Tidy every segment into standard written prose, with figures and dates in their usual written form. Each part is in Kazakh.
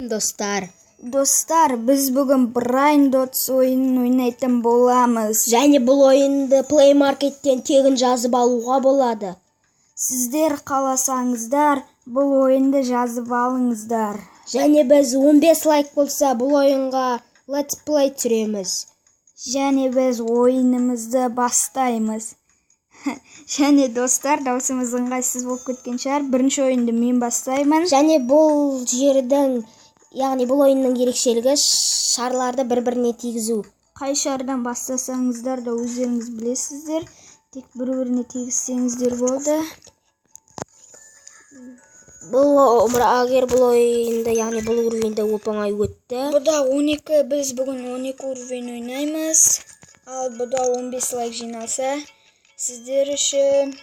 Достар, біз бүгін Brain Dots ойынын ойнайтын боламыз. Және бұл ойынды Play Market'тен тегін жазып алуға болады. Сіздер қаласаңыздар, бұл ойынды жазып алыңыздар. Және біз 15 лайк болса, бұл ойынға Let's Play түсіреміз. Және біз ойынымызды бастаймыз. Және достар, даусымыз ыңғайсыз болып кеткен шығар. Бірінші ойынды мен бастаймын. Және бұл жердің, яғни бұл ойынның ерекшелігі шарларды бір-біріне тигізу. Қай шардан бастасаңыздар да өздеріңіз білесіздер. Тек бір-біріне тигізсеңіздер болды. Егер бұл ойында, яғни бұл уровеньде оп-оңай өтті. Бұда 12, біз бүгін 12 уровень ойнаймыз. Ал бұда 15 лайк жиналса, сіздер үшін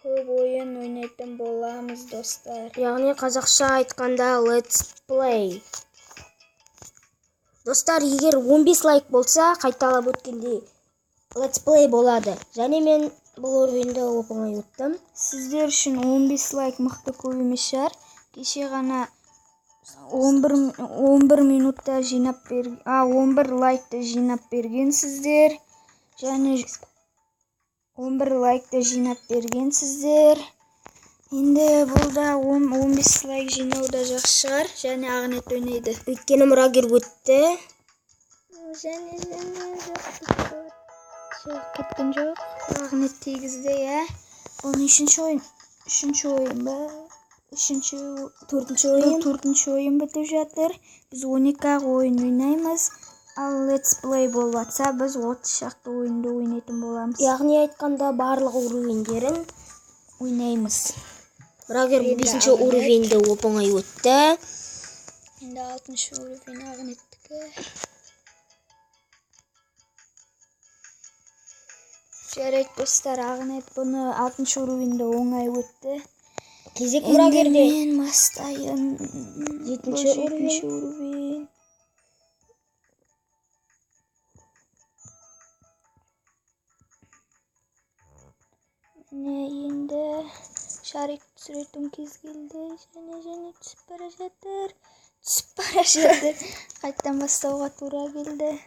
көп ойын ойнайтын боламыз, достар. Яғни қазақша айтқанда Let's Play. Достар, егер 15 лайк болса, қайталап өткенде Let's Play болады. Және мен бұл уровеньде оп-оңай өттім. Сіздер үшін 15 лайк мықты көп емес шығар. Кеше ғана 11 минутта жинап 11 лайкты жинап бергенсіздер. Және 11 лайкты жинап бергенсіздер. Енді бұлда 15 лайк жинау да жақсы шығар. Және Ағынет ойнайды. Өйткені мұрагер өтті. Және жоқ кеткен жоқ. Ағынет тегізді, Бұл үшінші ойын. Үшінші ойын ба? Төртінші ойын бітіп жатыр. Біз 12 ойын ойнаймыз. Ал Let's Play болып атса, біз 30 шақты ойынды ойнайтын боламыз. Яғни айтқанда барлық уровендерін ойнаймыз. Мұрагер 5-ші уровеньде оп-оңай өтті. Енді 6-шы уровень Ағынеттікі. Жарайды достар, Ағынет бұны 6-шы уровеньде оңай өтті. Кезек мұрагерде. Мен бастайын. 7-ші уровень. Енді шарик түсіретін кез келді. Және түсіп бара жатыр. Қайттан бастауға тура келді.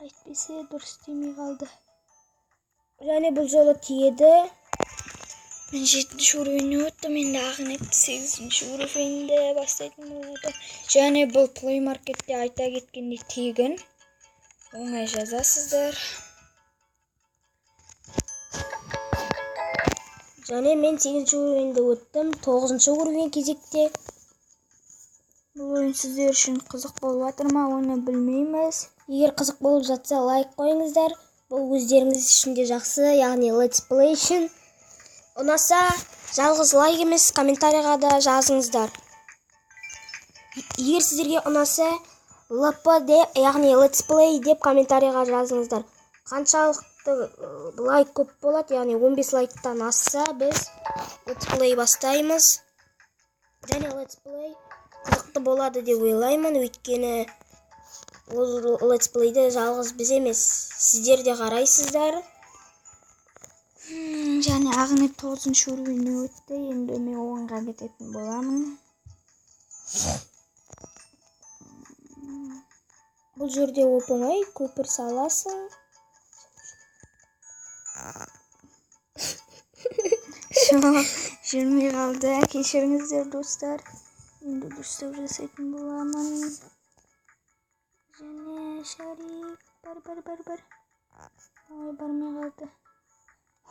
Айтпесе дұрыс демей қалды. Және бұл жолы тиеді. Мен 7-ші уровень өттім. Енді Ағынет 8-ші уровеньде бастайтын болады. Және бұл Play Market'те айта кеткенде тегін. Оңай жазасыздар. Және мен 8-ші уровеньде өттім. 9-ші уровень кезекте. Бұл ойын сіздер үшін қызық болып жатыр ма, оны білмейміз. Егер қызық болып жатса, лайк қойыңыздар. Бұл өздеріңіз үшін де жақсы, яғни Let's Play үшін. Ұнаса, жалғыз лайк емес, комментарияға да жазыңыздар. Егер сіздерге ұнаса, LP деп, яғни Let's Play деп комментарияға жазыңыздар. Қаншалықты лайк көп болады, яғни 15 лайктан асса, біз Let's Play бастаймыз. Және Let's Play қызықты болады деп ойлаймын, өйткені Let's Play'ді жалғыз біз емес, сіздер де қарайсыздар. Және Ағынет 9-ші уровеньде өтті, енді мен оңға кететін боламын. Бұл жерде оп-оңай көпір саласың. Жоқ, жүрмей қалды. Кешіріңіздер достар. Енді дұрыстап жасайтын боламын. Және шарик. Бар. Ой, бармай қалды.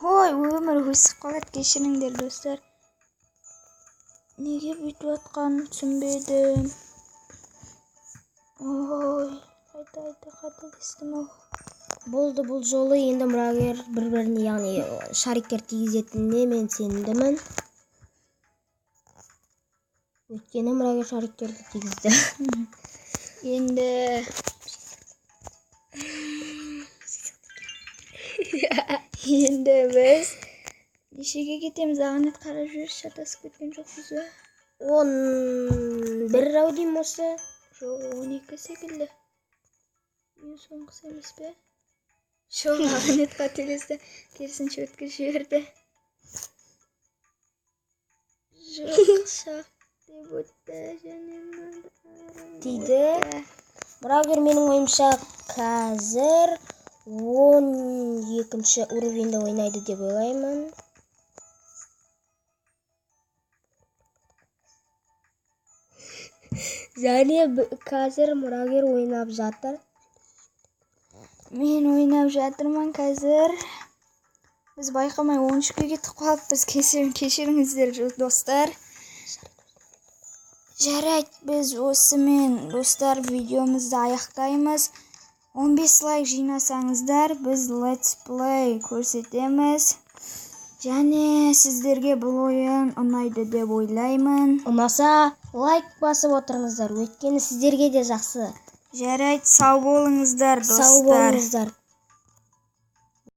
Ой, өмір өсіп қалады. Кешіріңдер достар. Неге бүйтіп жатқанын түсінбедім. Ой, қателестім. Болды, бұл жолы енді мұрагер бір-біріне, яғни шариктер тигізетініне мен сендімін. Өйткені мұрагер шариктерді тигізді. Енді біз нешеге кетеміз? Ағынет қарап жүріш, шатасып кеткен жоқпыз ба? 11 раудим осы. Жоқ, 12 секілді. Соңғысы емес пе? Жоқ, Ағынет қателесті. Керісінше өткізіп жіберді. Жоқ, дейді. Мұрагер менің ойымша қазір 12-ші уровеньде ойнайды деп ойлаймын. Және қазір мұрагер ойнап жатыр. Мен ойнап жатырмын қазір. Біз байқамай 13-ге кетіп қалыппыз. Кешіріңіздер достар. Жарайды, біз осымен достар видеомызды аяқтаймыз. 15 лайк жинасаңыздар, біз Let's Play көрсетеміз. Және сіздерге бұл ойын ұнайды деп ойлаймын. Ұнаса, лайк басып отырыңыздар. Өйткені сіздерге де жақсы. Жарайды, сау болыңыздар достар. Сау болыңыздар.